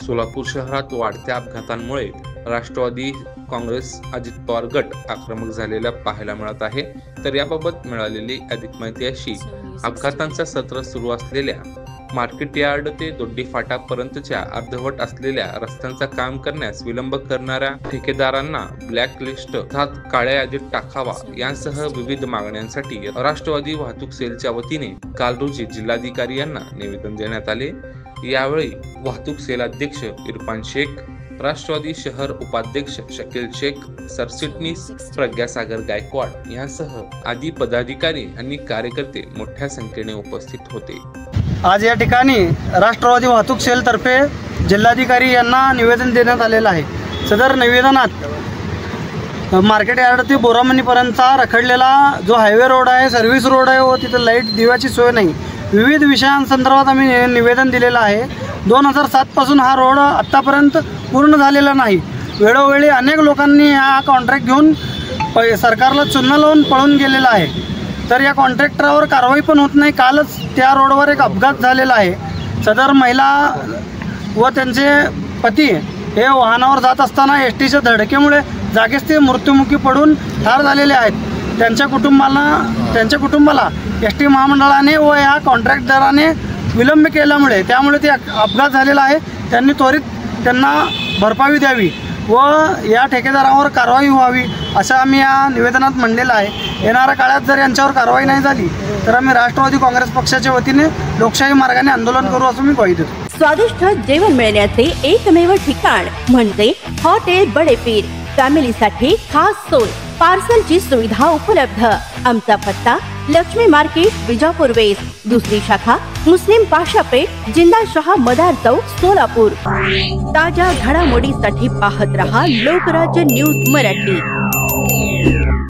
सोलापूर शहरात वाढत्या अपघातांमुळे राष्ट्रवादी काँग्रेस अजित पवार गट आक्रमक झालेला पाहायला मिळत आहे। तर याबाबत मिळालेली अधिक माहिती अशी, अपघातांचा सत्र सुरू असलेल्या मार्केट यार्ड ते दोड्डी फाटापर्यंतच्या अर्धवट असलेल्या रस्त्यांचा काम करण्यास विलंब करणाऱ्या ठेकेदारांना ब्लॅक लिस्ट अर्थात काळ्या यादीत टाकावा यांसह विविध मागण्यांसाठी राष्ट्रवादी वाहतूक सेलच्या वतीने काल रोजी जिल्हाधिकारी यांना निवेदन देण्यात आले। यावेळी वाहतूक सेल अध्यक्ष इरफान शेख, राष्ट्रवादी शहर उपाध्यक्ष शकील शेख, सरचिटणीस प्रज्ञासागर गायकवाड यांसह आदी पदाधिकारी आणि कार्यकर्ते मोठ्या संख्येने उपस्थित होते। आज या ठिकाणी राष्ट्रवादी वाहतूक सेल तर्फे जिल्हाधिकारी यांना निवेदन देण्यात आलेलं आहे। सदर निवेदनात मार्केट यार्ड ते बोरामणीपर्यंतचा रखडलेला जो हायवे रोड आहे, सर्व्हिस रोड आहे व तिथे लाईट दिव्याची सोय नाही, विविध विषयांसंदर्भात आम्ही निवेदन दिलेलं आहे। 2007 पासून हा रोड आत्तापर्यंत पूर्ण झालेला नाही। वेळोवेळी अनेक लोकांनी हा कॉन्ट्रॅक्ट घेऊन सरकारला चुना लावून पळून गेलेला आहे। तर या कॉन्ट्रॅक्टरावर कारवाई पण होत नाही। कालच त्या रोडवर एक अपघात झालेला आहे। सदर महिला व त्यांचे पती हे वाहनावर जात असताना एसटीच्या धडकेमुळे जागीच ते मृत्युमुखी पडून ठार झालेले आहेत। त्यांच्या कुटुंबाला एसटी महामंडळाने व या कॉन्ट्रॅक्टदाराने विलंब केल्यामुळे ते अपघात झालेला आहे। त्यांनी त्वरित त्यांना भरपाई द्यावी व या ठेकेदारावर कारवाई व्हावी असं आम्ही या निवेदनात म्हणलेलं आहे। येणाऱ्या काळात जर यांच्यावर कारवाई नाही झाली तर आम्ही राष्ट्रवादी काँग्रेस पक्षाच्या वतीने लोकशाही मार्गाने आंदोलन करू असं मी ग्वाही देतो। स्वादिष्ट जेवण मिळण्याचे एकमेव ठिकाण म्हणजे हॉटेल बडेपीर। फॅमिलीसाठी खास सोय, पार्सलची सुविधा उपलब्ध। आमचा पत्ता लक्ष्मी मार्केट विजापूर वेस्ट, दुसरी शाखा मुस्लिम पाशापेठ, जिंदाशहा मदार चौक, सोलापूर। ताज्या घडामोडीसाठी पाहत रहा लोकराज्य न्यूज मराठी।